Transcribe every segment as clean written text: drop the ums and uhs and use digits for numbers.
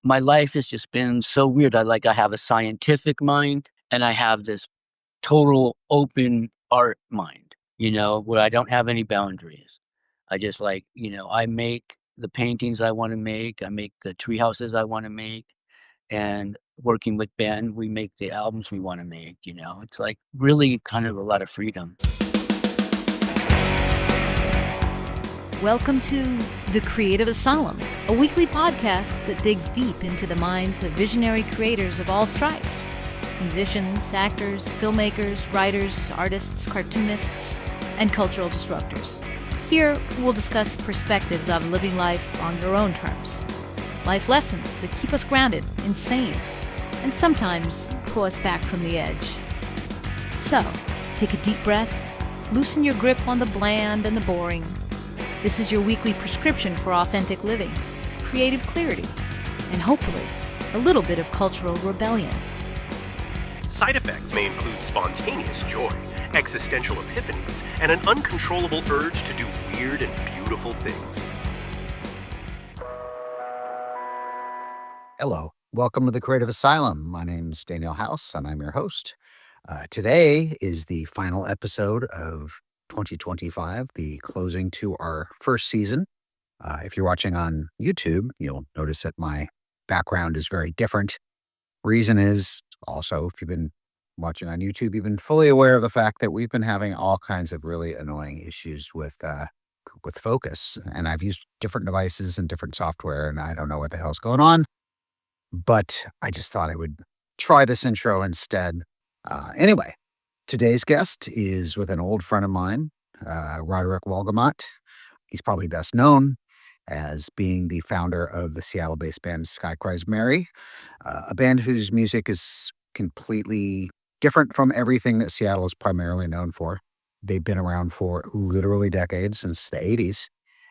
my life has just been so weird. I have a scientific mind and I have this total open art mind, where I don't have any boundaries. I just I make the paintings I want to make. I make the tree houses I want to make. And working with Ben, we make the albums we want to make, It's like really kind of a lot of freedom. Welcome to The Creative Asylum, a weekly podcast that digs deep into the minds of visionary creators of all stripes. Musicians, actors, filmmakers, writers, artists, cartoonists, and cultural disruptors. Here, we'll discuss perspectives of living life on your own terms. Life lessons that keep us grounded, insane, and sometimes pull us back from the edge. So, take a deep breath, loosen your grip on the bland and the boring. This is your weekly prescription for authentic living, creative clarity, and hopefully, a little bit of cultural rebellion. Side effects may include spontaneous joy, existential epiphanies, and an uncontrollable urge to do weird and beautiful things. Hello, welcome to the Creative Asylum. My name's Daniel House, and I'm your host. Today is the final episode of 2025, the closing to our first season. If you're watching on YouTube, you'll notice that my background is very different. Reason is also, if you've been watching on YouTube, you've been fully aware of the fact that we've been having all kinds of really annoying issues with focus. And I've used different devices and different software, and I don't know what the hell's going on. But I just thought I would try this intro instead. Anyway, today's guest is with an old friend of mine, Roderick Wolgamott. He's probably best known as being the founder of the Seattle-based band Sky Cries Mary, a band whose music is completely different from everything that Seattle is primarily known for. They've been around for literally decades, since the 80s,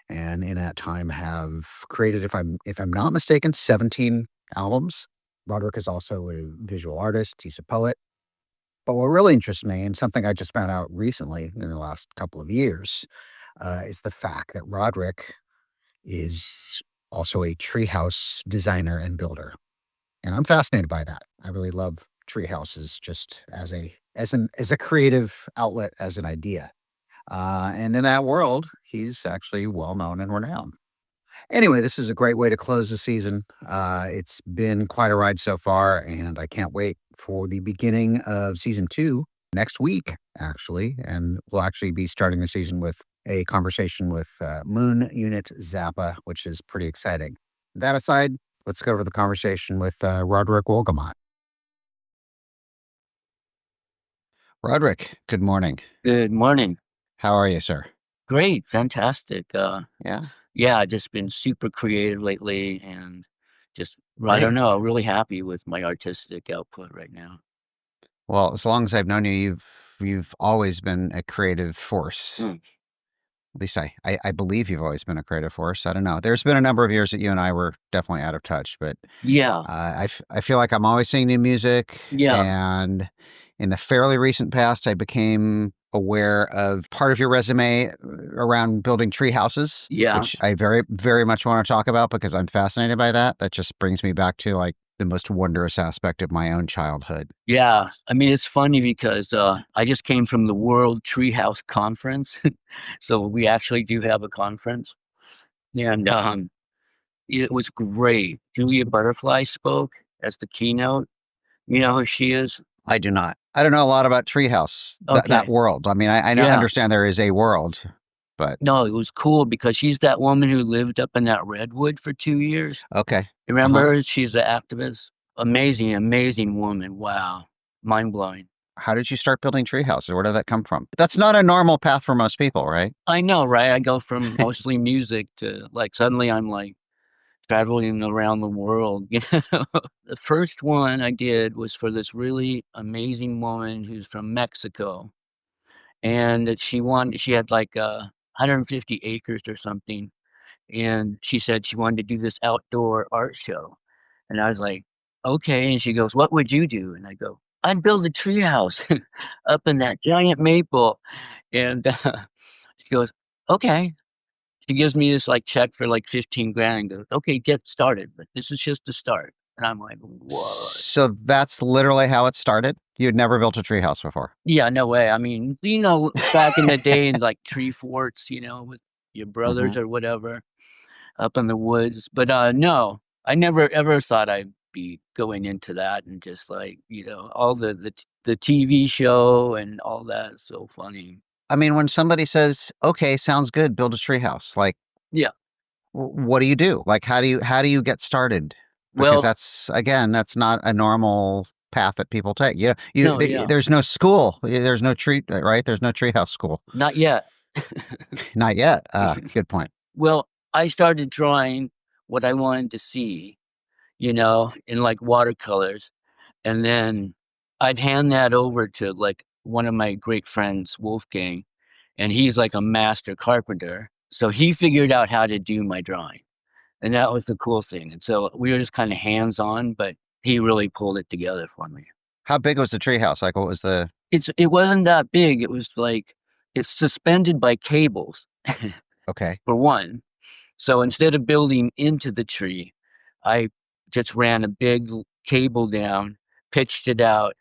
and in that time have created, if I'm not mistaken, 17 albums. Roderick is also a visual artist. He's a poet. But what really interests me, and something I just found out recently in the last couple of years, is the fact that Roderick is also a treehouse designer and builder. And I'm fascinated by that. I really love treehouses just as a creative outlet, as an idea. And in that world, he's actually well known and renowned. Anyway, this is a great way to close the season. It's been quite a ride so far, and I can't wait for the beginning of season 2 next week, actually. And we'll actually be starting the season with a conversation with Moon Unit Zappa, which is pretty exciting. That aside, let's go over the conversation with Roderick Wolgamott. Roderick, good morning. Good morning. How are you, sir? Great. Fantastic. Yeah. Yeah, I've just been super creative lately and just, I Great. don't know, really happy with my artistic output right now. Well, as long as I've known you, you've always been a creative force. At least I believe you've always been a creative force. I don't know. There's been a number of years that you and I were definitely out of touch, but Yeah. I feel like I'm always seeing new music. Yeah. And in the fairly recent past, I became aware of part of your resume around building tree houses, Yeah. which I very, very much want to talk about because I'm fascinated by that. That just brings me back to like the most wondrous aspect of my own childhood. Yeah. I mean, it's funny because I just came from the World Treehouse Conference. So we actually do have a conference. And it was great. Julia Butterfly spoke as the keynote. You know who she is? I do not. I don't know a lot about Treehouse, that world. I mean, I know, understand there is a world, but... No, it was cool because she's that woman who lived up in that redwood for 2 years. Okay. You remember her? She's an activist. Amazing, amazing woman. Wow. Mind-blowing. How did you start building treehouses? Where did that come from? That's not a normal path for most people, right? I know, right? I go from mostly music to suddenly I'm traveling around the world. The first one I did was for this really amazing woman who's from Mexico. And she had 150 acres or something. And she said she wanted to do this outdoor art show. And I was like, okay. And she goes, what would you do? And I go, I'd build a treehouse up in that giant maple. And she goes, okay. She gives me this like check for like 15 grand and goes, okay, get started. But this is just the start. And I'm like, what? So that's literally how it started? You'd never built a treehouse before? Yeah, no way. I mean, back in the day in like tree forts, with your Hmm. brothers or whatever up in the woods. But no, I never ever thought I'd be going into that and just like, all the TV show and all that. So funny. I mean, when somebody says, okay, sounds good, build a treehouse, like, Yeah. what do you do? Like, how do you get started? Because Well, that's not a normal path that people take. no, yeah, There's no school. There's no tree, right? There's no treehouse school. not yet. Not yet. Good point. Well, I started drawing what I wanted to see, in like watercolors. And then I'd hand that over to like one of my great friends, Wolfgang, and he's like a master carpenter. So he figured out how to do my drawing. And that was the cool thing. And so we were just kind of hands on, but he really pulled it together for me. How big was the treehouse? Like, what was the? It wasn't that big. It was like it's suspended by cables Okay. for one. So instead of building into the tree, I just ran a big cable down, pitched it out,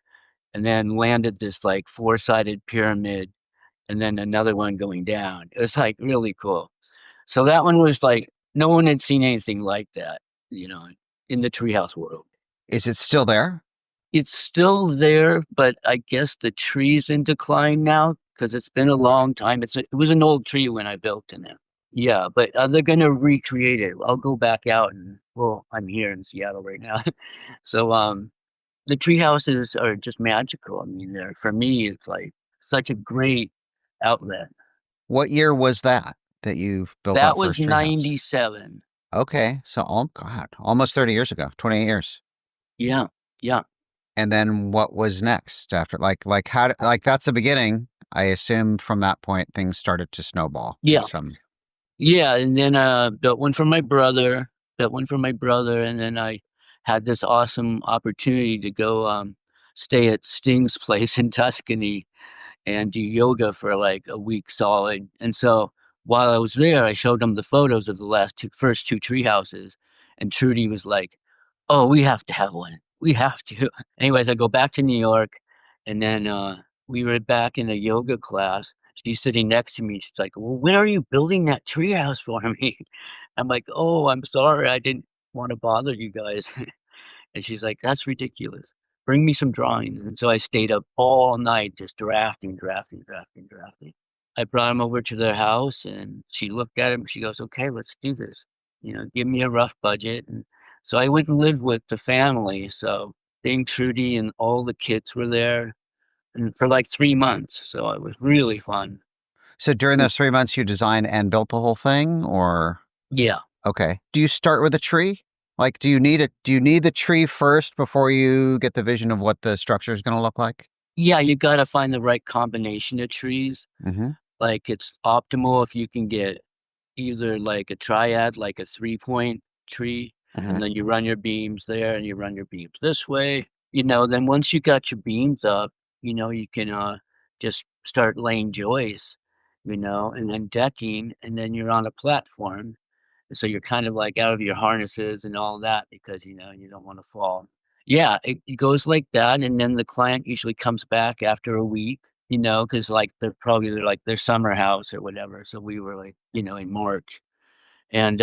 and then landed this like four-sided pyramid and then another one going down. It was like really cool. So that one was like no one had seen anything like that, you know, in the treehouse world. Is it still there? It's still there, but I guess the tree's in decline now because it's been a long time. It was an old tree when I built in it. Yeah, but they're gonna recreate it. I'll go back out and well, I'm here in Seattle right now. So the tree houses are just magical. I mean, for me, it's like such a great outlet. What year was that you built That that was first treehouse? 97. Okay, so God, almost 30 years ago, 28 years. Yeah, yeah. And then what was next after? Like how? Like that's the beginning. I assume from that point things started to snowball in Yeah. some. Yeah, and then built one for my brother, and then I had this awesome opportunity to go stay at Sting's place in Tuscany and do yoga for like a week solid. And so while I was there, I showed him the photos of the first two tree houses, and Trudy was like, "Oh, we have to have one. We have to." Anyways, I go back to New York, and then we were back in a yoga class. She's sitting next to me. She's like, "Well, when are you building that tree house for me?" I'm like, "Oh, I'm sorry. I didn't want to bother you guys." And she's like, "That's ridiculous. Bring me some drawings." And so I stayed up all night just drafting, drafting, drafting, drafting. I brought him over to their house and she looked at him. She goes, "Okay, let's do this. Give me a rough budget." And so I went and lived with the family. So Dame Trudy and all the kids were there and for like 3 months. So it was really fun. So during those 3 months, you designed and built the whole thing, or Yeah. okay? Do you start with a tree? Like, Do you need the tree first before you get the vision of what the structure is going to look like? Yeah, you got to find the right combination of trees. Mm-hmm. Like it's optimal if you can get either like a triad, like a 3-point tree, Mm-hmm. and then you run your beams there and you run your beams this way. Then once you got your beams up, you can just start laying joists, and then decking, and then you're on a platform. So you're kind of like out of your harnesses and all that because you don't want to fall. Yeah, it goes like that, and then the client usually comes back after a week, because like they're like their summer house or whatever. So we were like, in March, and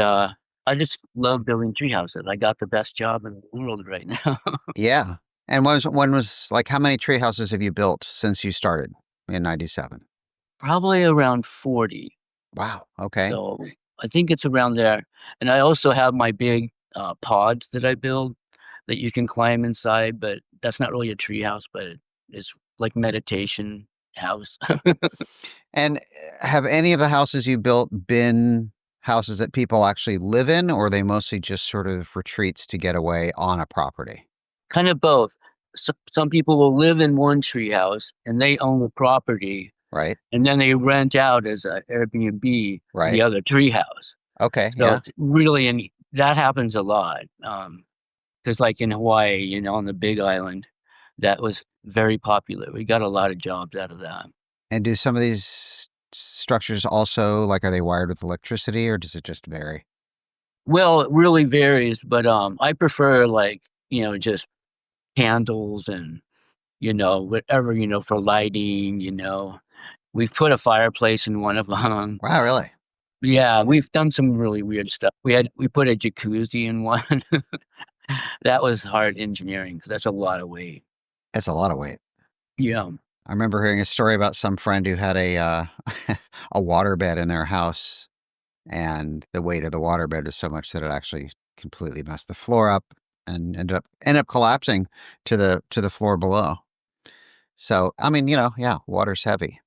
I just love building tree houses. I got the best job in the world right now. Yeah. And when was like how many tree houses have you built since you started in '97? Probably around 40. Wow. Okay. So I think it's around there. And I also have my big pods that I build that you can climb inside, but that's not really a tree house, but it's like meditation house. And have any of the houses you built been houses that people actually live in, or are they mostly just sort of retreats to get away on a property? Kind of both. Some people will live in one tree house and they own the property, Right. and then they rent out as an Airbnb the Right. other tree house. Okay. So Yeah. it's really, and that happens a lot. Because like in Hawaii, on the Big Island, that was very popular. We got a lot of jobs out of that. And do some of these structures also, like, are they wired with electricity, or does it just vary? Well, it really varies, but I prefer like, just candles and, whatever, for lighting, We've put a fireplace in one of them. Wow, really? Yeah, we've done some really weird stuff. We put a jacuzzi in one. That was hard engineering because that's a lot of weight. That's a lot of weight. Yeah. I remember hearing a story about some friend who had a a waterbed in their house, and the weight of the waterbed is so much that it actually completely messed the floor up and ended up collapsing to the floor below. So, I mean, yeah, water's heavy.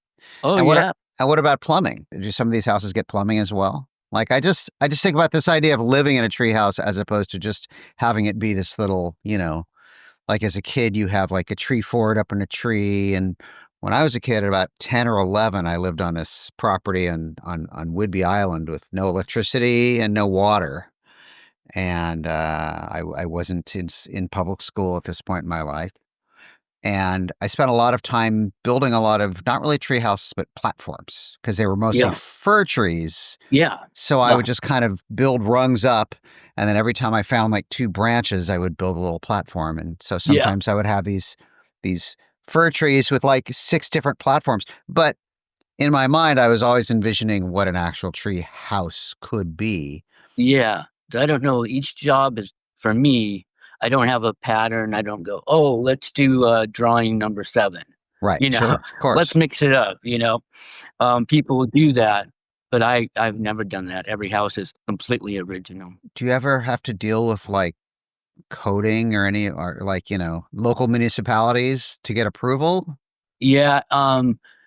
Oh And what a yeah. and what about plumbing? Do some of these houses get plumbing as well? Like, I just think about this idea of living in a tree house as opposed to just having it be this little, like, as a kid, you have, like, a tree fort up in a tree, and when I was a kid, at about 10 or 11, I lived on this property on Whidbey Island with no electricity and no water, and, I wasn't in public school at this point in my life, and I spent a lot of time building a lot of not really tree houses, but platforms because they were mostly Yeah. fir trees. Yeah. So I No. would just kind of build rungs up, and then every time I found like 2 branches, I would build a little platform, and so Yeah. sometimes I would have these fir trees with like 6 different platforms, but in my mind, I was always envisioning what an actual tree house could be. Yeah. I don't know. Each job is for me. I don't have a pattern. I don't go, oh, let's do drawing number 7. Right, sure, of Let's course. mix it up. People do that, but I've never done that. Every house is completely original. Do you ever have to deal with, like, coding or any or like, local municipalities to get approval? Yeah.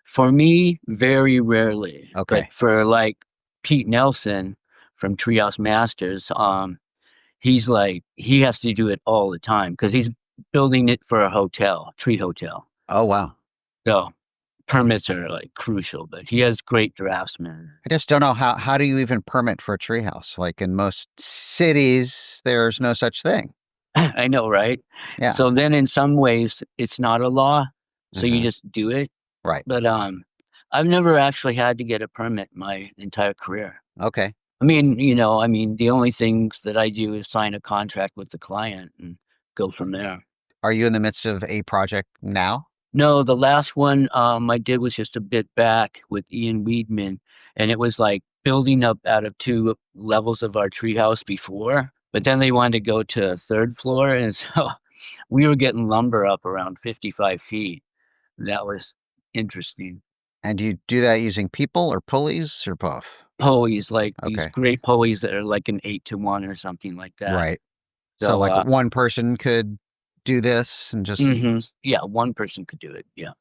For me, very rarely, Okay. but for like Pete Nelson from Treehouse Masters, he's like he has to do it all the time because he's building it for a hotel, tree hotel. Oh, wow. So permits are like crucial, but he has great draftsmen. I just don't know how do you even permit for a treehouse? Like, in most cities, there's no such thing. I know, right? Yeah. So then in some ways it's not a law, so you Mhm. just do it. Right. But I've never actually had to get a permit my entire career. Okay. The only things that I do is sign a contract with the client and go from there. Are you in the midst of a project now? No, the last one I did was just a bit back with Ian Weedman, and it was like building up out of 2 levels of our treehouse before, but then they wanted to go to a 3rd floor, and so we were getting lumber up around 55 feet. That was interesting. And do you do that using people or pulleys or both? Pulleys, like these Okay. great pulleys that are like an 8-to-1 or something like that. Right. So, So, like, one person could do this and just yeah, one person could do it. Yeah.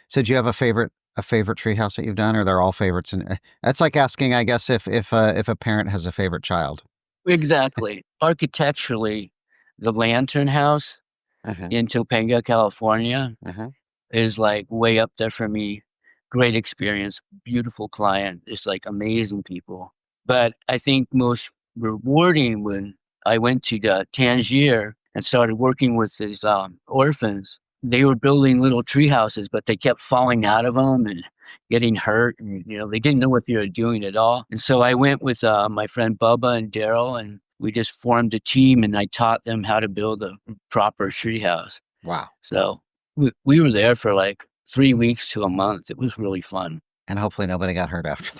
so do you have a favorite treehouse that you've done, or they're all favorites? And that's like asking, I guess, if a parent has a favorite child. Exactly. Architecturally, the Lantern House Uh-huh. in Topanga, California Uh-huh. is like way up there for me. Great experience, beautiful client, it's like amazing people. But I think most rewarding when I went to the Tangier and started working with these orphans. They were building little tree houses, but they kept falling out of them and getting hurt. And, they didn't know what they were doing at all. And so I went with my friend Bubba and Daryl, and we just formed a team, and I taught them how to build a proper tree house. Wow. So we were there for like 3 weeks to a month. It was really fun. And hopefully nobody got hurt after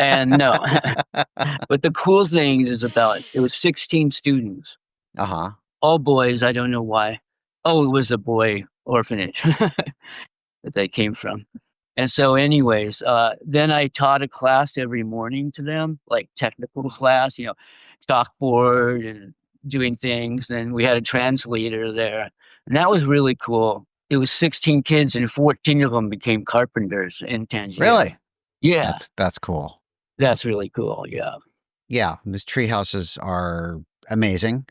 And no, that. but the cool thing is about it was 16 students, Uh-huh. all boys. I don't know why. Oh, it was a boy orphanage that they came from. And so, anyways, then I taught a class every morning to them, like technical class, chalkboard and doing things. And we had a translator there, and that was really cool. It was 16 kids, and 14 of them became carpenters in Tangier. Really? Yeah, That's cool. that's really cool. Yeah, Yeah, these tree houses are amazing.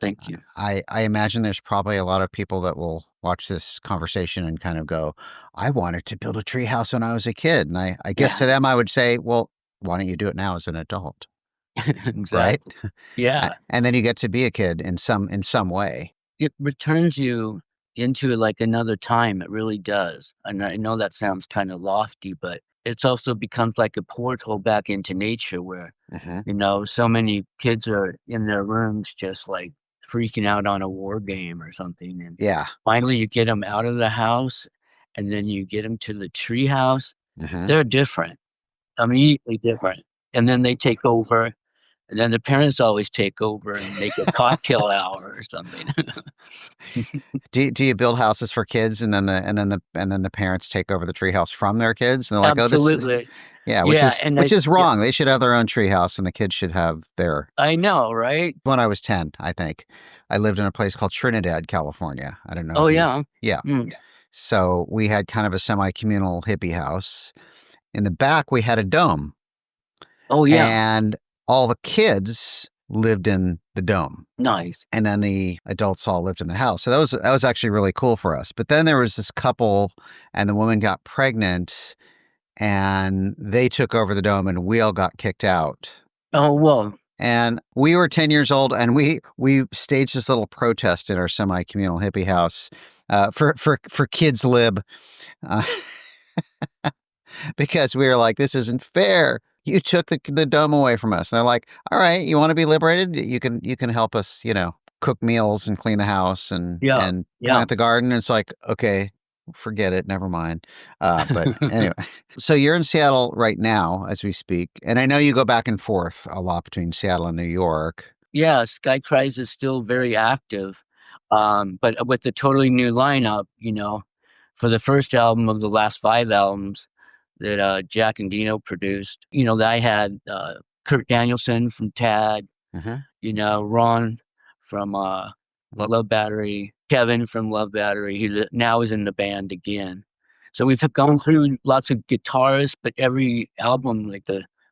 thank you. I imagine there's probably a lot of people that will watch this conversation and kind of go, I wanted to build a tree house when I was a kid. And I guess to Yeah, them, I would say, well, why don't you do it now as an adult? Right? exactly. Yeah, And then you get to be a kid in some way. it returns you into like another time. It really does. And I know that sounds kind of lofty, but it's also becomes like a portal back into nature where, so many kids are in their rooms just like freaking out on a war game or something. And Yeah. finally you get them out of the house and then you get them to the treehouse. They're different, immediately different. And then they take over. And then the parents always take over and make a cocktail hour or something. Do you build houses for kids and then the parents take over the treehouse from their kids and they're like, oh, this, Absolutely. yeah, Yeah, and which is yeah, wrong. They should have their own treehouse and the kids should have their. I know, right? When I was 10, I think I lived in a place called Trinidad, California. I don't know. Oh, yeah. Yeah. Mm. So we had kind of a semi-communal hippie house. In the back, we had a dome. Oh, yeah. And all the kids lived in the dome. Nice. And then the adults all lived in the house. So that was actually really cool for us. But then there was this couple and the woman got pregnant and they took over the dome and we all got kicked out. Oh, well. And we were 10 years old and we staged this little protest in our semi-communal hippie house for kids lib. Because we were like, this isn't fair. You took the dome away from us. And they're like, all right, you want to be liberated? You can help us, cook meals and clean the house and plant the garden. And it's like, okay, forget it. Never mind. But anyway, so you're in Seattle right now as we speak. And I know you go back and forth a lot between Seattle and New York. Yeah, Sky Cries is still very active. But with the totally new lineup, for the first album of the last 5 albums that Jack and Dino produced, I had Kurt Danielson from Tad, Ron from Love Battery, Kevin from Love Battery, who now is in the band again. So we've gone through lots of guitarists, but every album,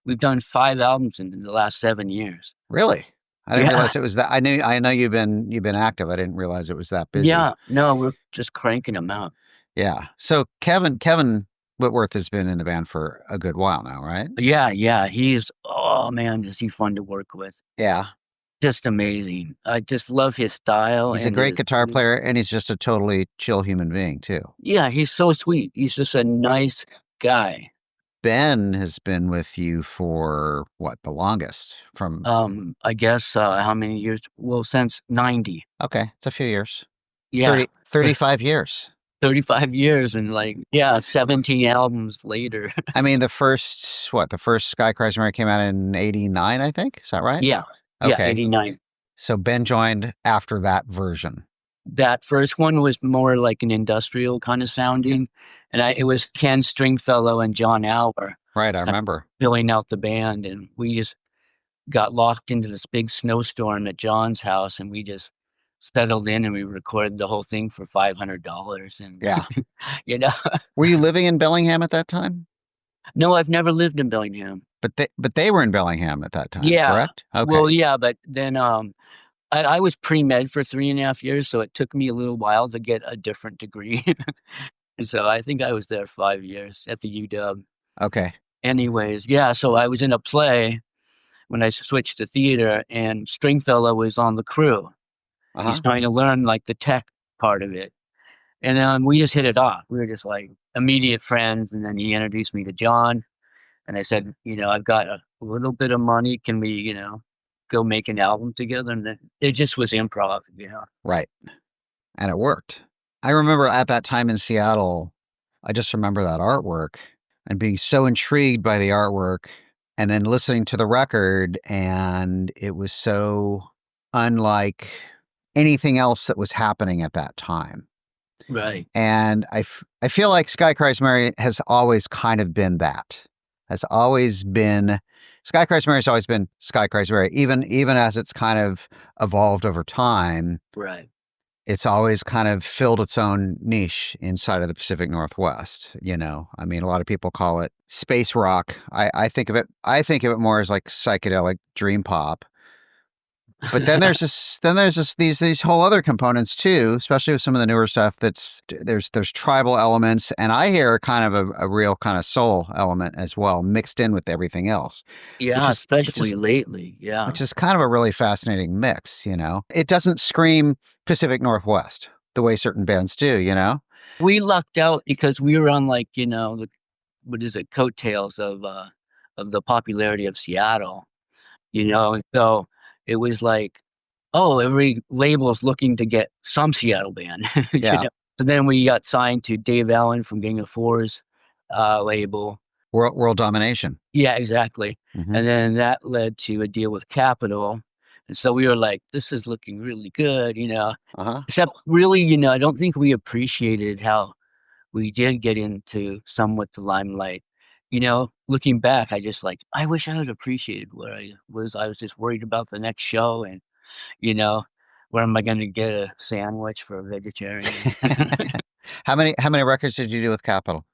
we've done 5 albums in the last 7 years. Really? I didn't realize it was that. I know you've been active. I didn't realize it was that busy. Yeah, no, we're just cranking them out. Yeah. So Kevin Whitworth has been in the band for a good while now, right? Yeah. Oh man, is he fun to work with. Yeah. Just amazing. I just love his style. He's a great guitar player and he's just a totally chill human being too. Yeah, he's so sweet. He's just a nice guy. Ben has been with you for what, the longest? From I guess how many years? Well, since 90. Okay, it's a few years. Yeah. 35 years. 35 years and 17 albums later. I mean, the first Sky Cries Mary came out in 89, I think. Is that right? Yeah. Okay. Yeah, 89. So Ben joined after that version. That first one was more like an industrial kind of sounding. And it was Ken Stringfellow and John Alvar. Right, I remember. Filling out the band. And we just got locked into this big snowstorm at John's house. And we just settled in and we recorded the whole thing for $500. And yeah. Were you living in Bellingham at that time? No, I've never lived in Bellingham. But they were in Bellingham at that time, yeah. Correct? Okay. Well, yeah, but then I was pre-med for 3.5 years, so it took me a little while to get a different degree. And so I think I was there 5 years at the UW. Okay. Anyways, yeah, so I was in a play when I switched to theater, and Stringfellow was on the crew. He's trying to learn the tech part of it. And we just hit it off. We were just immediate friends. And then he introduced me to John. And I said, I've got a little bit of money. Can we, go make an album together? And then it just was improv, Right. And it worked. I remember at that time in Seattle, I just remember that artwork and being so intrigued by the artwork and then listening to the record. And it was so unlike anything else that was happening at that time. Right. And I feel like Sky Cries Mary has always kind of been that. Sky Cries Mary has always been Sky Cries Mary, even as it's kind of evolved over time. Right. It's always kind of filled its own niche inside of the Pacific Northwest. I mean, a lot of people call it space rock. I think of it more as psychedelic dream pop. But then there's these whole other components too, especially with some of the newer stuff. There's tribal elements, and I hear kind of a real kind of soul element as well, mixed in with everything else. Yeah, especially lately. Yeah, which is kind of a really fascinating mix. It doesn't scream Pacific Northwest. the way certain bands do, you know? We lucked out because we were on like, the what is it, coattails of the popularity of Seattle, and so it was like, oh, every label's looking to get some Seattle band. Yeah. So then we got signed to Dave Allen from Gang of Four's label. World domination. Yeah, exactly. Hmm. And then that led to a deal with Capitol. And so we were like, this is looking really good. Uh-huh. Except really, I don't think we appreciated how we did get into somewhat the limelight. Looking back, I wish I had appreciated what I was. I was just worried about the next show and, you know, where am I going to get a sandwich for a vegetarian? How many records did you do with Capitol?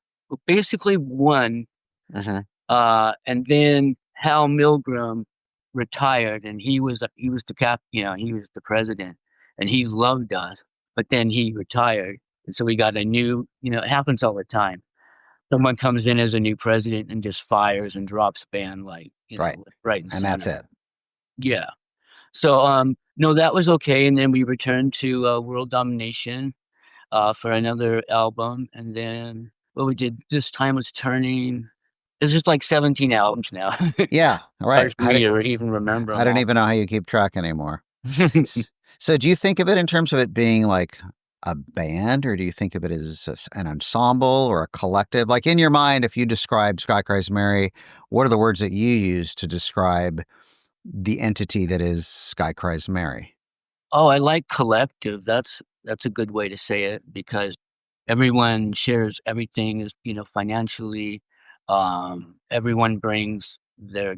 Basically one. Uh-huh. And then Hal Milgram retired, and he was he was the president, and he loved us. But then he retired, and so we got a new. It happens all the time. Someone comes in as a new president and just fires and drops band like Right. right in And that's center. it. Yeah. So no, that was okay, and then we returned to World Domination for another album, and then what we did this time was turning. It's just like 17 albums now. Yeah. All right. Hard for me to even remember I them don't all. even know how you keep track anymore. So do you think of it in terms of it being like a band, or do you think of it as an ensemble or a collective? Like in your mind, if you describe Sky Cries Mary, what are the words that you use to describe the entity that is Sky Cries Mary? Oh, I like collective. That's a good way to say it because everyone shares everything is, financially. Everyone brings their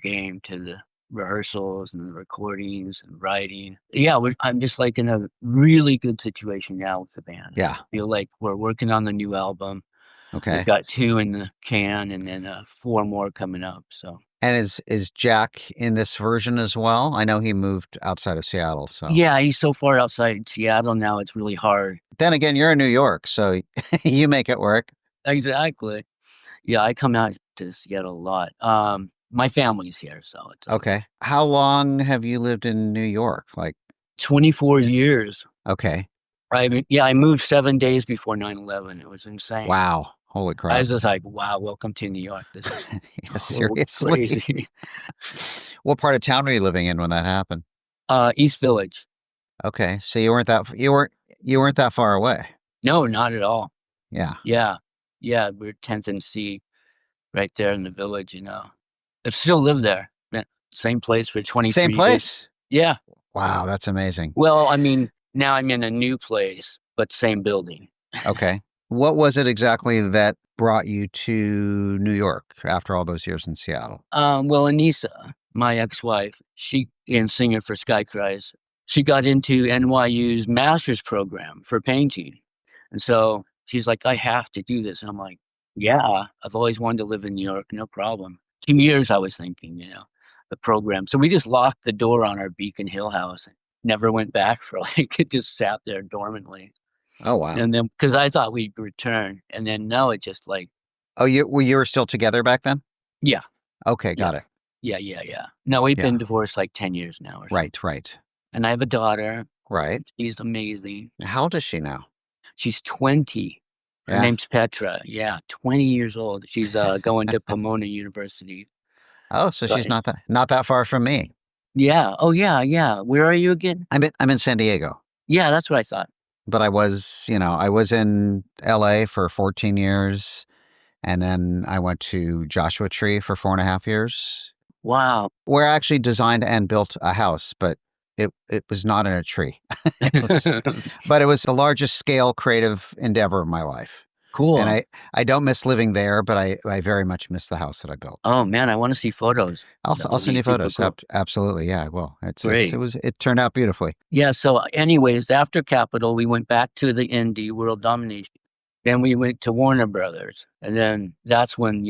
game to the rehearsals and the recordings and writing. Yeah, I'm just like in a really good situation now with the band. Yeah. I feel like we're working on the new album. We've Okay. got 2 in the can and then 4 more coming up. So And is Jack in this version as well? I know he moved outside of Seattle, so. yeah, he's so far outside Seattle now. It's really hard. Then again, you're in New York, so you make it work. Exactly. Yeah, I come out to Seattle a lot. My family's here, so it's Okay. How long have you lived in New York? Like, 24 years. okay. I moved 7 days before 9/11. It was insane. Wow. Holy I crap. was just like, wow, welcome to New York. This is Yeah, so seriously. crazy. What part of town were you living in when that happened? East Village. Okay. So you weren't that far away. No, not at all. Yeah. Yeah. Yeah, we're 10th and C right there in the village. I still live there. Yeah, same place for 23 Same years. place? Yeah. Wow, that's amazing. Well, I mean, now I'm in a new place, but same building. Okay. What was it exactly that brought you to New York after all those years in Seattle? Well, Anissa, my ex-wife, she and singer for Sky Cries, she got into NYU's master's program for painting. And so she's like, I have to do this. And I'm like, yeah, I've always wanted to live in New York, no problem. 2 years I was thinking, the program. So we just locked the door on our Beacon Hill house and never went back for like, it just sat there dormantly. Oh, wow. And then, because I thought we'd return. And then no, it just like, Oh, you were still together back then? yeah. Okay, got it. Yeah. No, we've Yeah. been divorced like 10 years now or so. Right. And I have a daughter. Right. She's amazing. How old is she now? She's 20. Her Yeah. name's Petra. Yeah, 20 years old. She's going to Pomona University. Oh, so she's not that far from me. Yeah. Oh, yeah. Where are you again? I'm in San Diego. Yeah, that's what I thought. But I was in LA for 14 years, and then I went to Joshua Tree for 4.5 years, Wow. where I actually designed and built a house, but it was not in a tree. But it was the largest scale creative endeavor of my life. Cool. And I don't miss living there, but I very much miss the house that I built. Oh man, I want to see photos. I'll send you photos. Cool. Absolutely, yeah. Well, Great. it turned out beautifully. Yeah. So, anyways, after Capitol, we went back to the indie World Domination. Then we went to Warner Brothers, and then that's when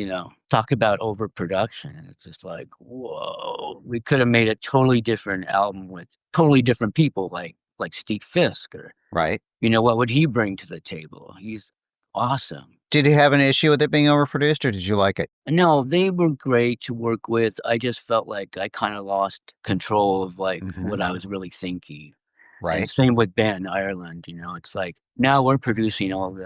talk about overproduction. It's just like, whoa, we could have made a totally different album with totally different people, like Steve Fisk, or Right. what would he bring to the table? He's awesome. Did you have an issue with it being overproduced, or did you like it? No, they were great to work with. I just felt like I kind of lost control of like Mhm. what I was really thinking. Right. And same with Ben Ireland, it's like now we're producing all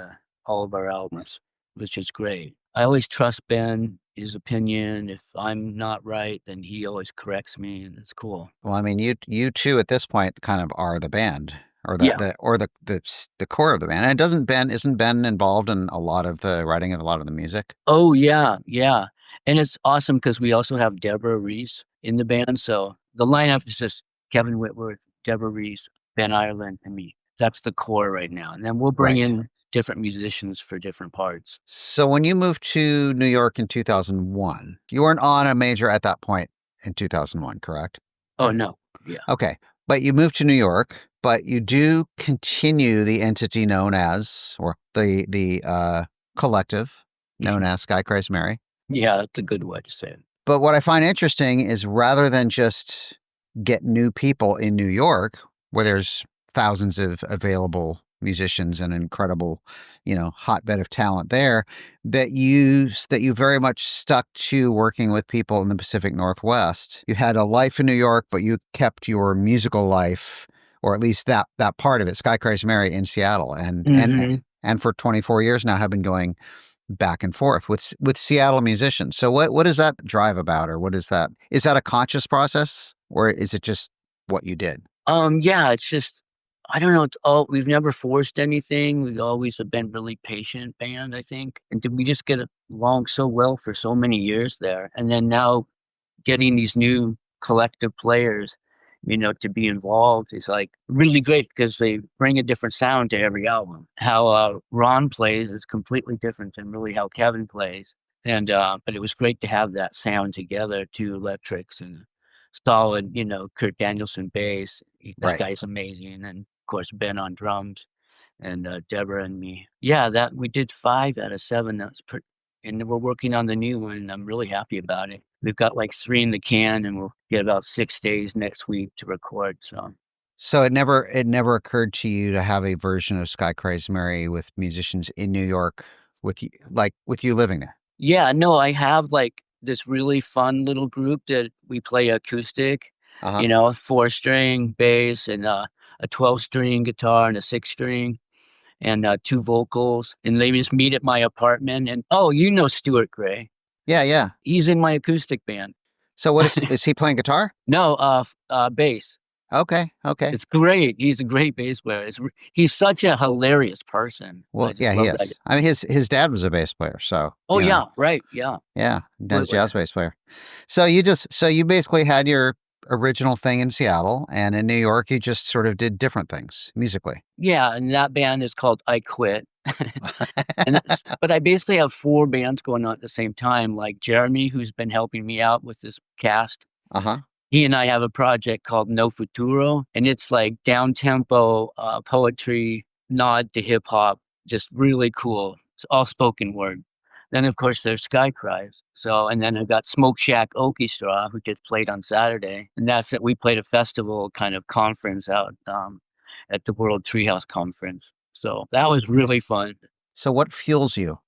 of our albums, which is great. I always trust Ben, his opinion. If I'm not right, then he always corrects me, and it's cool. Well, I mean, you two at this point kind of are the band, or Yeah. the core of the band. And doesn't Ben isn't Ben involved in a lot of the writing of a lot of the music? Oh yeah, yeah. And it's awesome because we also have Deborah Reese in the band. So the lineup is just Kevin Whitworth, Deborah Reese, Ben Ireland, and me. That's the core right now. And then we'll bring Right. in different musicians for different parts. So when you moved to New York in 2001, you weren't on a major at that point in 2001, correct? Oh no. Yeah. Okay. But you moved to New York, but you do continue the entity known as, or the collective known as Sky Cries Mary. Yeah, that's a good way to say it. But what I find interesting is rather than just get new people in New York, where there's thousands of available musicians and incredible, hotbed of talent there, that you very much stuck to working with people in the Pacific Northwest. You had a life in New York, but you kept your musical life, or at least that part of it, Sky Cries Mary, in Seattle, and for 24 years now have been going back and forth with Seattle musicians. So what is that drive about, or what is that? Is that a conscious process, or is it just what you did? Yeah, it's just I don't know. It's all we've never forced anything. We always have been really patient band, I think, and we just get along so well for so many years there. And then now getting these new collective players, to be involved is like really great because they bring a different sound to every album. How Ron plays is completely different than really how Kevin plays. And but it was great to have that sound together, two electrics and solid, Kurt Danielson bass. That Right. guy's amazing. And then of course Ben on drums and Deborah and me. Yeah, that we did 5 out of 7. That's pretty, and we're working on the new one. And I'm really happy about it. We've got like 3 in the can, and we'll get about 6 days next week to record. So it never occurred to you to have a version of Sky Cries Mary with musicians in New York with you living there. Yeah, no, I have like this really fun little group that we play acoustic, Uh-huh. 4-string bass and a 12-string guitar and a 6-string and 2 vocals. And they just meet at my apartment. And oh, Stuart Gray. Yeah, yeah. He's in my acoustic band. So what is he playing guitar? No, bass. Okay, okay. It's great. He's a great bass player. He's such a hilarious person. I Well, just yeah, he love that is. guy. I mean, his dad was a bass player, so Oh yeah, right. Yeah. yeah, dad's Absolutely. jazz bass player. So you basically had your original thing in Seattle, and in New York, you just sort of did different things musically. Yeah, and that band is called I Quit. But I basically have 4 bands going on at the same time. Like Jeremy, who's been helping me out with this cast. Uh-huh. He and I have a project called No Futuro, and it's like down tempo poetry, nod to hip hop, just really cool. It's all spoken word. Then of course there's Sky Cries. And then I've got Smoke Shack Orchestra, who just played on Saturday, and that's it. We played a festival kind of conference out at the World Treehouse Conference. So that was really fun. So what fuels you?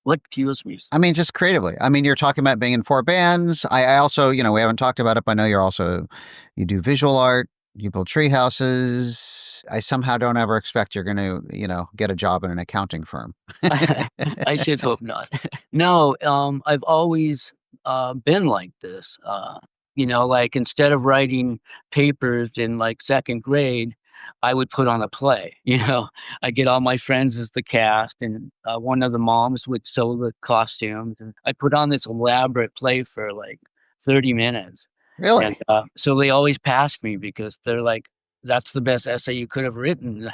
What fuels me? I mean, just creatively. I mean, you're talking about being in 4 bands. I also, we haven't talked about it, but I know you do visual art, you build tree houses. I somehow don't ever expect you're going to, get a job in an accounting firm. I should hope not. No, I've always been like this. Like instead of writing papers in like 2nd grade, I would put on a play. I get all my friends as the cast, and one of the moms would sew the costumes, and I put on this elaborate play for like 30 minutes. Really? And so they always passed me because they're like, "That's the best essay you could have written."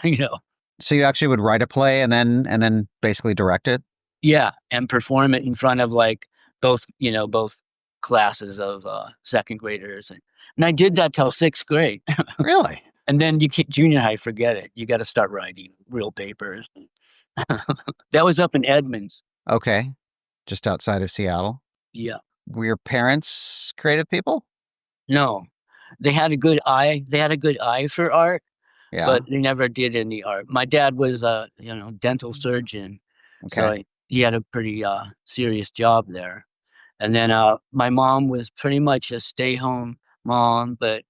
So you actually would write a play and then basically direct it? Yeah, and perform it in front of like both classes of 2nd graders, and I did that till 6th grade. Really? And then junior high, forget it. You got to start writing real papers. That was up in Edmonds. Okay. Just outside of Seattle. Yeah. Were your parents creative people? No, they had a good eye. They had a good eye for art, Yeah. but they never did any art. My dad was a dental surgeon, so Okay. he had a pretty serious job there. And then my mom was pretty much a stay-home mom, but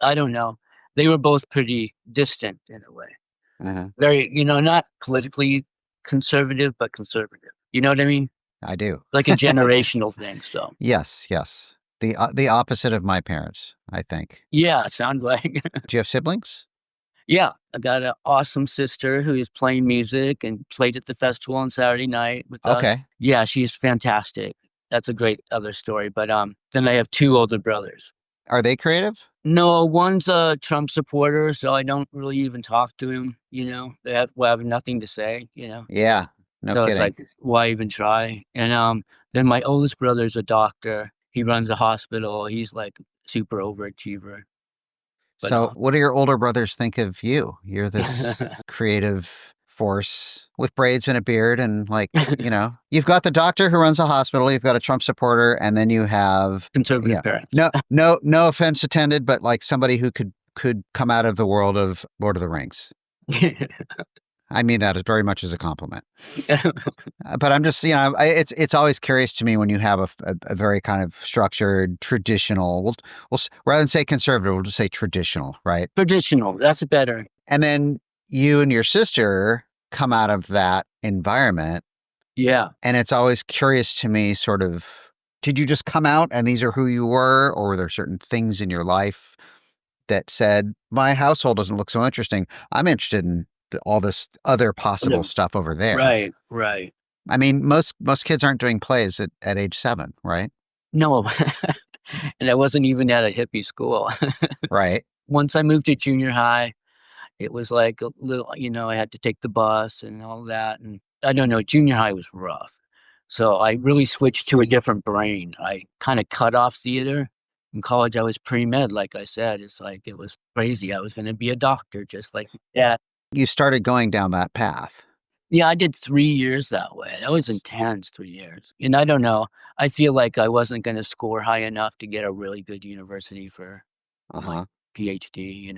I don't know. They were both pretty distant in a way. Uh-huh. Very, not politically conservative, but conservative. You know what I mean? I do. Like a generational thing. So Yes, yes. The opposite of my parents, I think. yeah, it sounds like. Do you have siblings? Yeah, I got an awesome sister who is playing music and played at the festival on Saturday night with us. Okay. Yeah, she's fantastic. That's a great other story. But then I have two older brothers. Are they creative? No, one's a Trump supporter, so I don't really even talk to him. They have nothing to say. Yeah. No So it's kidding. like, why even try? And then my oldest brother's a doctor. He runs a hospital. He's like super overachiever. But So, what do your older brothers think of you? You're this creative force with braids and a beard, and you've got the doctor who runs a hospital, you've got a Trump supporter, and then you have conservative parents. No offense intended, but like somebody who could come out of the world of Lord of the Rings. I mean that as very much as a compliment. But I'm just, it's always curious to me when you have a very kind of structured, traditional, we'll rather than say conservative, we'll just say traditional, right? Traditional, that's better. And then you and your sister come out of that environment. Yeah. And it's always curious to me, sort of, did you just come out and these are who you were? Or were there certain things in your life that said, my household doesn't look so interesting. I'm interested in all this other possible stuff over there. Right. I mean, most kids aren't doing plays at age 7, right? No. And I wasn't even at a hippie school. Right. Once I moved to junior high, it was like a little, I had to take the bus and all that. And I don't know, junior high was rough. So I really switched to a different brain. I kind of cut off theater. In college, I was pre-med, like I said. It's like, it was crazy. I was going to be a doctor, just like that. You started going down that path. Yeah, I did 3 years that way. That was intense, 3 years. And I don't know. I feel like I wasn't going to score high enough to get a really good university for my PhD,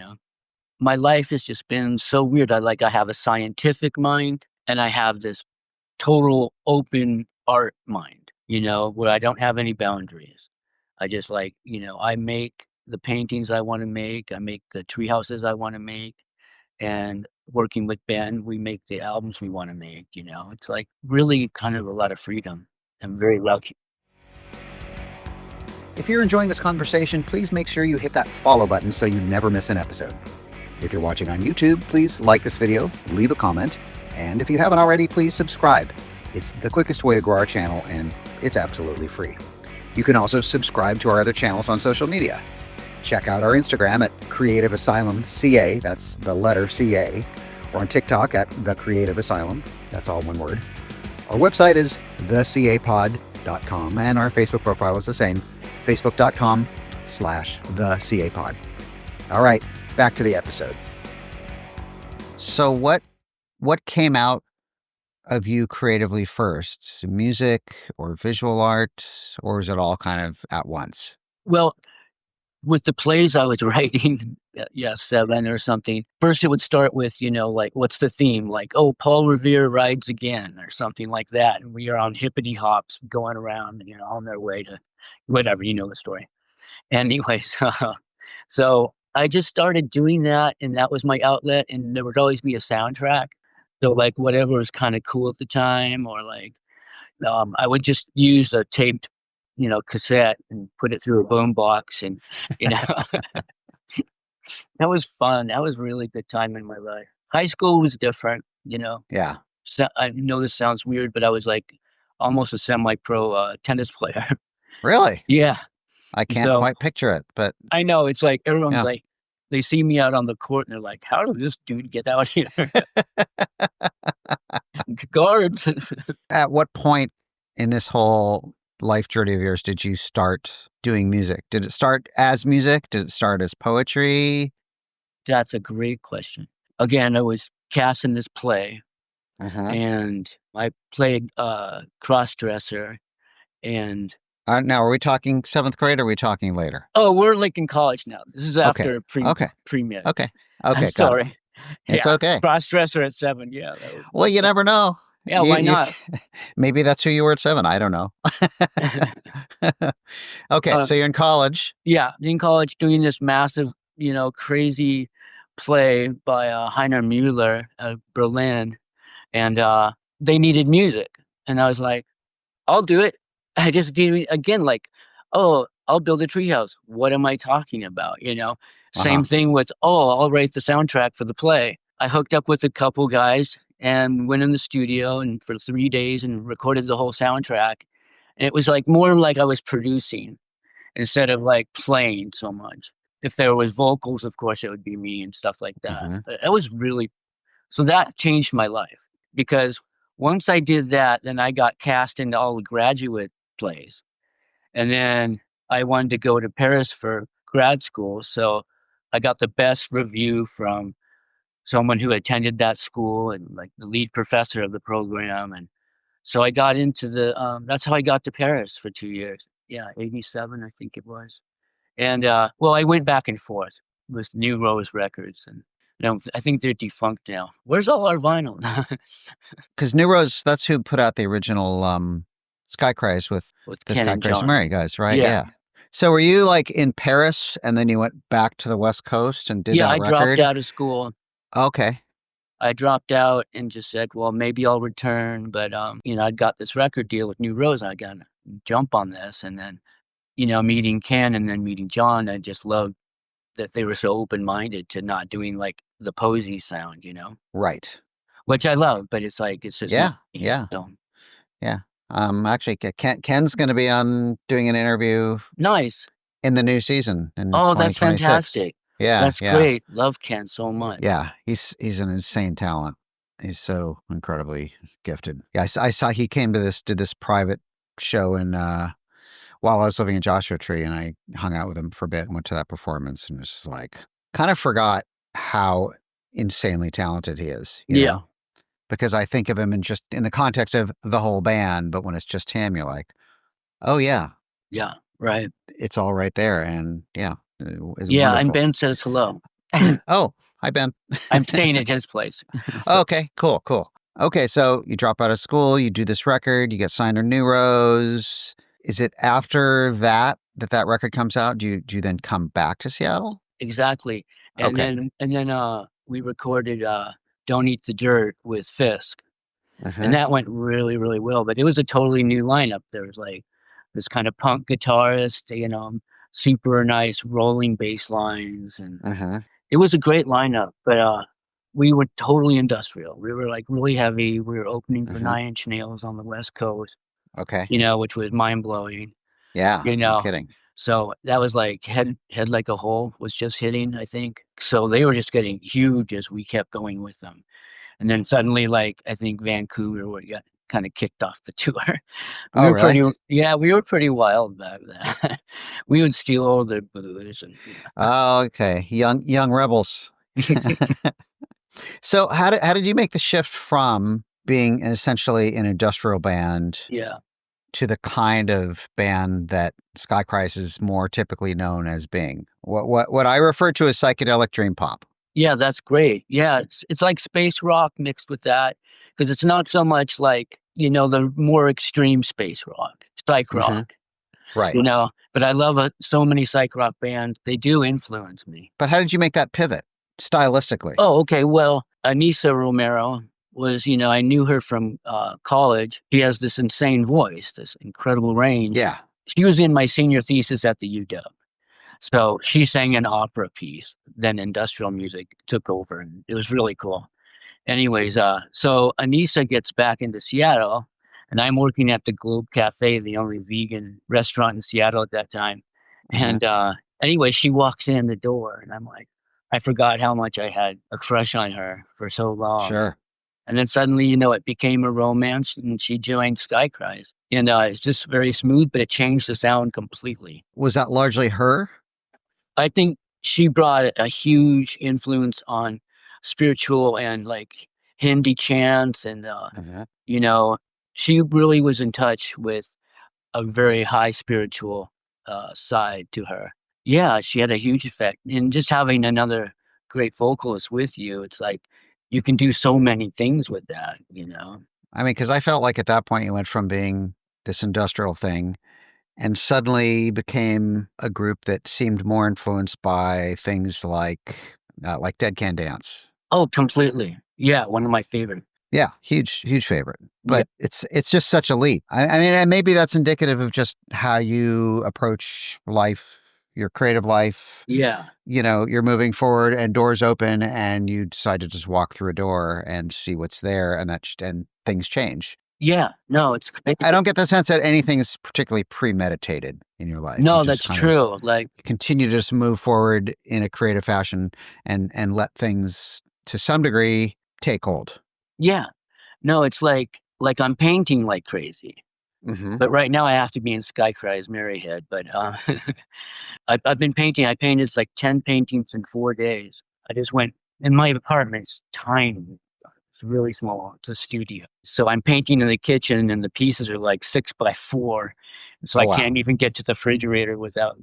My life has just been so weird. I have a scientific mind and I have this total open art mind, where I don't have any boundaries. I just I make the paintings I want to make. I make the treehouses I want to make. And working with Ben, we make the albums we want to make, It's like really kind of a lot of freedom. I'm very lucky. If you're enjoying this conversation, please make sure you hit that follow button so you never miss an episode. If you're watching on YouTube, please like this video, leave a comment, and if you haven't already, please subscribe. It's the quickest way to grow our channel, and it's absolutely free. You can also subscribe to our other channels on social media. Check out our Instagram at Creative Asylum CA, that's the letter CA, or on TikTok at The Creative Asylum, that's all one word. Our website is thecapod.com, and our Facebook profile is the same, facebook.com/thecapod. All right, back to the episode. So what came out of you creatively first? Music or visual art, or was it all kind of at once? Well, with the plays I was writing, 7 or something, first it would start with, what's the theme? Like, oh, Paul Revere rides again or something like that. And we are on hippity hops going around, on their way to whatever, the story. Anyways, so I just started doing that and that was my outlet. And there would always be a soundtrack. So like whatever was kind of cool at the time, or like I would just use a taped cassette and put it through a boom box, and that was fun. That was a really good time in my life. High school was different, Yeah. So, I know this sounds weird, but I was like almost a semi-pro tennis player. Really? Yeah. I can't quite picture it, but I know it's like everyone's like, they see me out on the court and they're like, how did this dude get out here? Guards. At what point in this whole life journey of yours did you start doing music? Did it start as music? Did it start as poetry? That's a great question. Again, I was cast in this play, and I played cross-dresser. And now, are we talking 7th grade or are we talking later? Oh, we're like in college now. This is after pre-med. Okay. I'm sorry. It's okay. Cross-dresser at 7, yeah. Well, you never know. Yeah, why not? Maybe that's who you were at 7. I don't know. Okay, so you're in college. Yeah, in college doing this massive crazy play by Heiner Mueller out of Berlin, and they needed music, and I was like, I'll do it. I just did it again, like, oh, I'll build a treehouse. What am I talking about? Uh-huh. Same thing with, oh, I'll write the soundtrack for the play. I hooked up with a couple guys and went in the studio and for 3 days and recorded the whole soundtrack. And it was like more like I was producing instead of like playing so much. If there was vocals, of course, it would be me and stuff like that. Mm-hmm. But it was really, so that changed my life because once I did that, then I got cast into all the graduate plays. And then I wanted to go to Paris for grad school. So I got the best review from someone who attended that school and like the lead professor of the program. And so I got into that's how I got to Paris for 2 years. Yeah, 87, I think it was. And well, I went back and forth with New Rose Records, and I think they're defunct now. Where's all our vinyl? Because New Rose, that's who put out the original Sky Cries with With the Ken Sky and Cries John. Mary guys, right? Yeah. Yeah. So were you like in Paris and then you went back to the West Coast and did Yeah, that I record? dropped out of school. Okay. I dropped out and just said, well, maybe I'll return. But, I'd got this record deal with New Rose. I got to jump on this. And then, meeting Ken and then meeting John, I just loved that they were so open-minded to not doing like the posy sound, Right. which I love, but it's like, it's just, Yeah. me, Yeah. so. Yeah. Actually, Ken's going to be on doing an interview Nice. in the new season in Oh, that's 2026. fantastic. Yeah. That's Yeah. great. Love Ken so much. Yeah. He's an insane talent. He's so incredibly gifted. Yeah. I saw he came to did this private show in, while I was living in Joshua Tree, and I hung out with him for a bit and went to that performance and was just like, kind of forgot how insanely talented he is, you Yeah. know? Because I think of him in the context of the whole band, but when it's just him, you're like, oh yeah, Yeah. Right. it's all right there. And yeah, it's Yeah. wonderful. And Ben says hello. Oh, hi, Ben. I'm staying at his place. Okay, cool. Okay, so you drop out of school, you do this record, you get signed to New Rose. Is it after that record comes out? Do you then come back to Seattle? Exactly. And Okay. then we recorded Don't Eat the Dirt with Fisk. And that went really, really well. But it was a totally new lineup. There was like this kind of punk guitarist, super nice rolling bass lines. And it was a great lineup. But we were totally industrial. We were like really heavy. We were opening for 9 Inch Nails on the West Coast, Okay. which was mind blowing. Yeah. No kidding. So that was like Head Like a Hole was just hitting, I think. So they were just getting huge as we kept going with them. And then suddenly, like, I think Vancouver got kind of kicked off the tour. We Oh, were really? we were pretty wild back then. We would steal all their booze and Oh, okay. Young rebels. So how did you make the shift from being essentially an industrial band yeah. to the kind of band that Sky Cries is more typically known as being? What I refer to as psychedelic dream pop. Yeah, that's great. Yeah, it's like space rock mixed with that because it's not so much like, the more extreme space rock, psych rock, Right. But I love so many psych rock bands. They do influence me. But how did you make that pivot stylistically? Oh, okay. Well, Anissa Romero was, I knew her from college. She has this insane voice, this incredible range. Yeah. She was in my senior thesis at the UW. So she sang an opera piece. Then industrial music took over, and it was really cool. Anyways, so Anissa gets back into Seattle, and I'm working at the Globe Cafe, the only vegan restaurant in Seattle at that time. And anyway, she walks in the door, and I'm like, I forgot how much I had a crush on her for so long. Sure. And then suddenly, it became a romance, and she joined Sky Cries. And it's just very smooth, but it changed the sound completely. Was that largely her? I think she brought a huge influence on spiritual and like Hindi chants. And, she really was in touch with a very high spiritual side to her. Yeah, she had a huge effect. And just having another great vocalist with you, it's like you can do so many things with that, I mean, because I felt like at that point you went from being this industrial thing and suddenly became a group that seemed more influenced by things like Dead Can Dance. Oh, completely. Yeah, one of my favorite. Yeah, huge favorite. Yeah. But it's just such a leap. I mean, and maybe that's indicative of just how you approach life, your creative life. Yeah. You're moving forward and doors open and you decide to just walk through a door and see what's there, and and things change. Yeah. No, it's I don't get the sense that anything is particularly premeditated in your life. You No, just that's kind of true. Like, continue to just move forward in a creative fashion and let things to some degree take hold. yeah. No, it's like I'm painting like crazy. Mm-hmm. But right now I have to be in Sky Cries Mary head. But I've been painting. I painted like 10 paintings in 4 days. I just went in my apartment. It's tiny. It's really small. It's a studio. So I'm painting in the kitchen, and the pieces are like 6x4. So Oh, I wow. can't even get to the refrigerator without,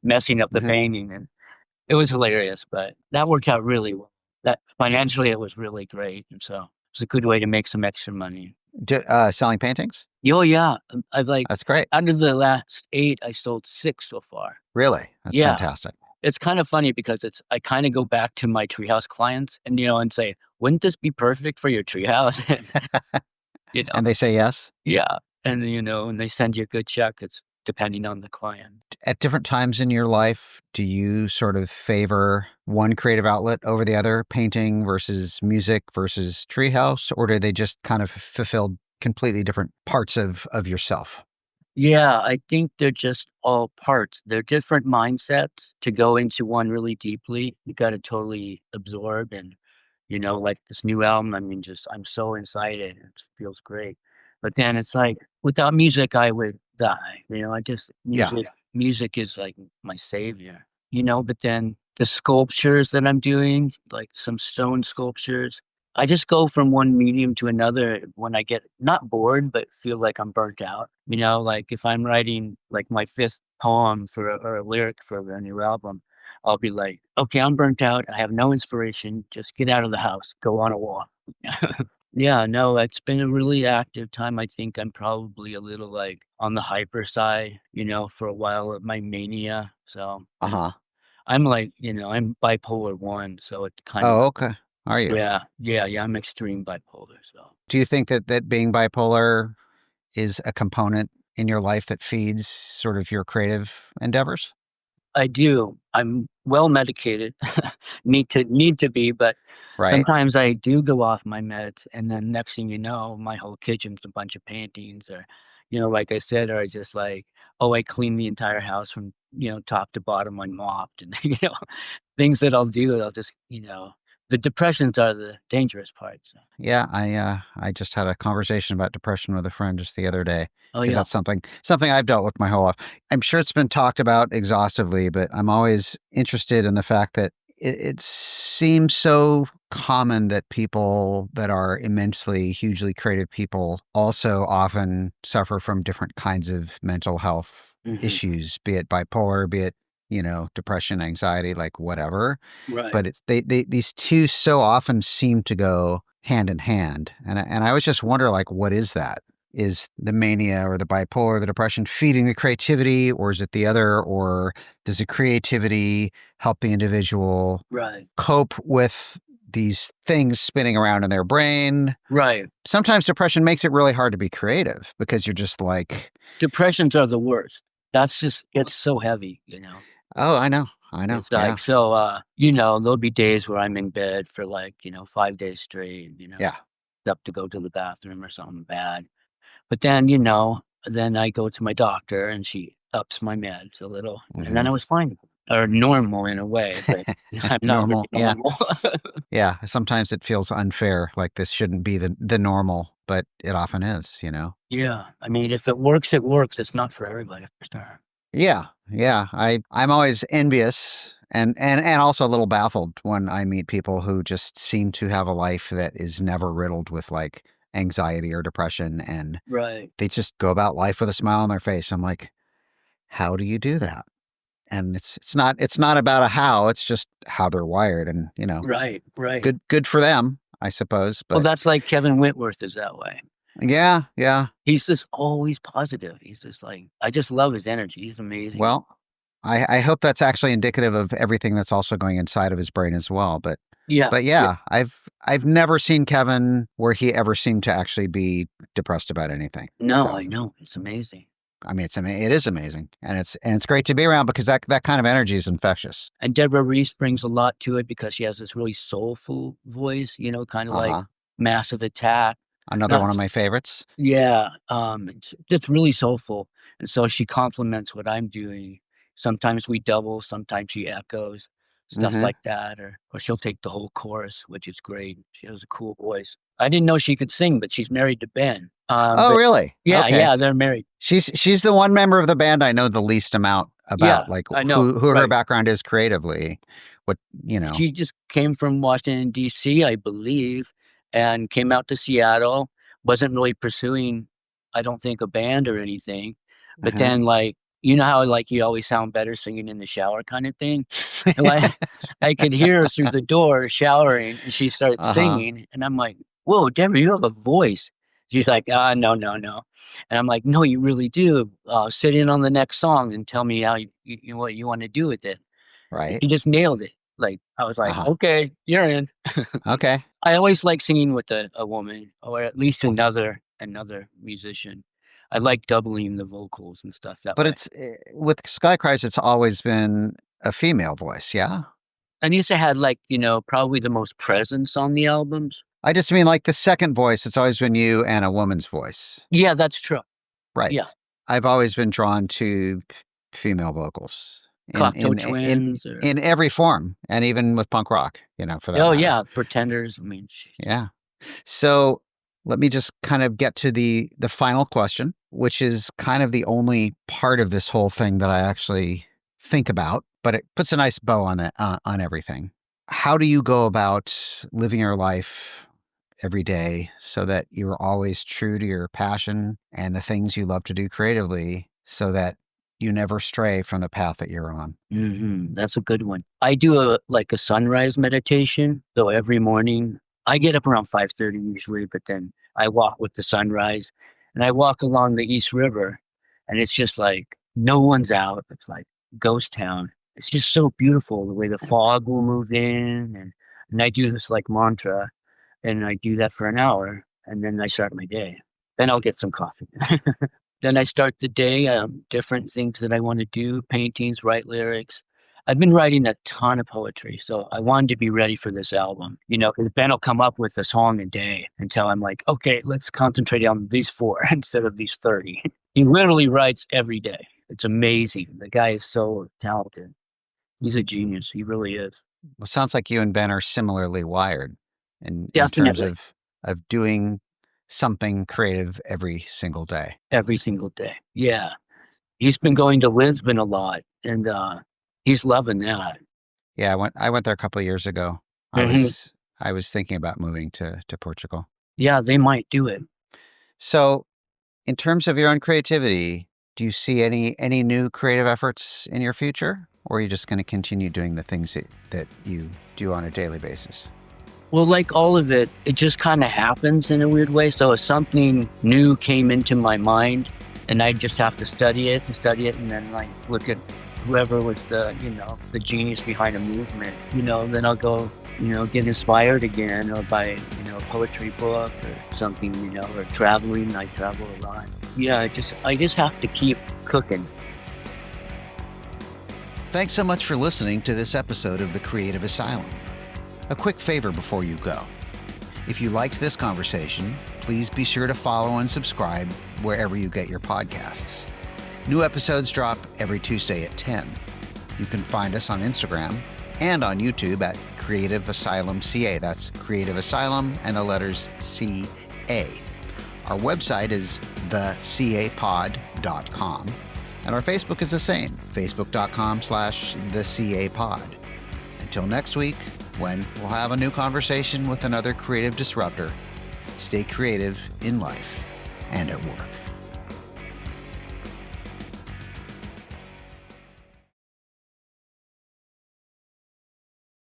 messing up the Mm-hmm. painting. And it was hilarious, but that worked out really well. That financially, it was really great. And so it's a good way to make some extra money. Selling paintings? Oh yeah, I've That's great. out of the last 8, I sold 6 so far. Really? That's Yeah, fantastic. it's kind of funny because I kind of go back to my treehouse clients and and say, "Wouldn't this be perfect for your treehouse?" you know, And they say yes? yeah, and and they send you a good check. It's depending on the client. At different times in your life, do you sort of favor one creative outlet over the other, painting versus music versus treehouse, or do they just kind of fulfill completely different parts of yourself? Yeah, I think they're just all parts. They're different mindsets. To go into one really deeply, you got to totally absorb. And, like this new album, I mean, just I'm so excited. It feels great. But then it's like, without music, I would die. I just, Yeah. music is like my savior, but then the sculptures that I'm doing, like some stone sculptures, I just go from one medium to another when I get not bored, but feel like I'm burnt out. Like if I'm writing like my 5th poem or a lyric for a new album, I'll be like, okay, I'm burnt out. I have no inspiration. Just get out of the house, go on a walk. Yeah, no, it's been a really active time. I think I'm probably a little like on the hyper side, for a while of my mania. So Uh-huh. I'm like, I'm bipolar 1. So it kind of, Oh, okay. Are you? yeah, I'm extreme bipolar, so. Do you think that being bipolar is a component in your life that feeds sort of your creative endeavors? I do. I'm well medicated. Need to be, but Right. sometimes I do go off my meds, and then next thing you know, my whole kitchen's a bunch of paintings or, like I said, or I just like, oh, I cleaned the entire house from, top to bottom, I mopped and, things that I'll do, I'll just, the depressions are the dangerous part, so. Yeah, I just had a conversation about depression with a friend just the other day Oh, because yeah. that's something I've dealt with my whole life. I'm sure it's been talked about exhaustively, but I'm always interested in the fact that it seems so common that people that are immensely, hugely creative people also often suffer from different kinds of mental health Mhm. issues, be it bipolar, be it, depression, anxiety, like whatever. Right. But it's these two so often seem to go hand in hand. And I always just wonder, like, what is that? Is the mania or the bipolar, the depression feeding the creativity, or is it the other? Or does the creativity help the individual Right. cope with these things spinning around in their brain? Right. Sometimes depression makes it really hard to be creative because you're just like, Depressions are the worst. That's just it's so heavy. oh, I know. I know. It's Yeah. like, so, there'll be days where I'm in bed for like, 5 days straight, Yeah. up to go to the bathroom or something bad. But then, then I go to my doctor and she ups my meds a little, and then Hmm. I was fine or normal in a way, but I'm not really Normal. Yeah. normal. Yeah, sometimes it feels unfair, like this shouldn't be the normal, but it often is. Yeah, I mean, if it works, it works. It's not for everybody, for sure. Yeah, yeah. I'm always envious and also a little baffled when I meet people who just seem to have a life that is never riddled with like anxiety or depression, and Right, they just go about life with a smile on their face. I'm like, how do you do that? And it's not about a how, it's just how they're wired, and right, right. good for them, I suppose, Well, but that's like Kevin Whitworth is that way. Yeah, yeah. He's just always positive. He's just like, I just love his energy. He's amazing. Well, I hope that's actually indicative of everything that's also going inside of his brain as well. Yeah. But Yeah. yeah, I've never seen Kevin where he ever seemed to actually be depressed about anything. No, So I know. It's amazing. I mean, it is amazing, and it's great to be around because that kind of energy is infectious. And Deborah Reese brings a lot to it because she has this really soulful voice, kind of Uh like huh. Massive Attack. Another Not one of my favorites. Yeah, it's just really soulful, and so she complements what I'm doing. Sometimes we double, sometimes she echoes, stuff Hmm. like that, or she'll take the whole chorus, which is great. She has a cool voice. I didn't know she could sing, but she's married to Ben. Oh, But really? yeah, Okay. yeah, they're married. She's the one member of the band I know the least amount Yeah, about, like I know, who her right. background is creatively. What you know? She just came from Washington, DC, I believe, and came out to Seattle. Wasn't really pursuing, I don't think, a band or anything. But Uh-huh. then, like, you know how, like, you always sound better singing in the shower kind of thing? And, like, I could hear her through the door showering, and she started Uh-huh. singing, and I'm like, "Whoa, Deborah, you have a voice." She's like, no, no, no." And I'm like, "No, you really do. Sit in on the next song and tell me how what you wanna do with it." Right. She just nailed it. Like, I was like, Uh-huh. "Okay, you're in." Okay. I always like singing with a woman or at least another musician. I like doubling the vocals and stuff that But way. it's with Sky Cries, it's always been a female voice, yeah? And used to had, like, probably the most presence on the albums. I just mean like the second voice, it's always been you and a woman's voice. Yeah, that's true. Right. Yeah. I've always been drawn to female vocals in Cocteau in in Twins or in every form, and even with punk rock, for that oh, matter. yeah, Pretenders. I mean, she's Yeah. So let me just kind of get to the final question, which is kind of the only part of this whole thing that I actually think about, but it puts a nice bow on that on everything. How do you go about living your life every day so that you're always true to your passion and the things you love to do creatively, so that you never stray from the path that you're on? That's a good one. I do a sunrise meditation. So every morning I get up around 5:30 usually, but then I walk with the sunrise and I walk along the East River and it's just like no one's out. It's like ghost town. It's just so beautiful the way the fog will move in and I do this like mantra and I do that for an hour and then I start my day. Then I'll get some coffee. Then I start the day, different things that I want to do, paintings, write lyrics. I've been writing a ton of poetry, so I wanted to be ready for this album, because Ben will come up with a song a day until I'm like, okay, let's concentrate on these 4 instead of these 30. He literally writes every day. It's amazing. The guy is so talented. He's a genius. He really is. Well, sounds like you and Ben are similarly wired in terms Definitely. of doing something creative every single day. Every single day. Yeah. He's been going to Lisbon a lot, and he's loving that. Yeah, I went there a couple of years ago. I Hmm. was I was thinking about moving to Portugal. Yeah, they might do it. So, in terms of your own creativity, do you see any new creative efforts in your future, or are you just going to continue doing the things that you do on a daily basis? Well, like all of it, it just kind of happens in a weird way. So if something new came into my mind and I just have to study it and then like look at whoever was the genius behind a movement, then I'll go, get inspired again or buy, a poetry book or something, or traveling. I travel a lot. Yeah, I just have to keep cooking. Thanks so much for listening to this episode of The Creative Asylum. A quick favor before you go. If you liked this conversation, please be sure to follow and subscribe wherever you get your podcasts. New episodes drop every Tuesday at 10. You can find us on Instagram and on YouTube at Creative Asylum CA. That's Creative Asylum and the letters CA. Our website is thecapod.com. And our Facebook is the same, facebook.com/thecapod. Until next week, when we'll have a new conversation with another creative disruptor, stay creative in life and at work.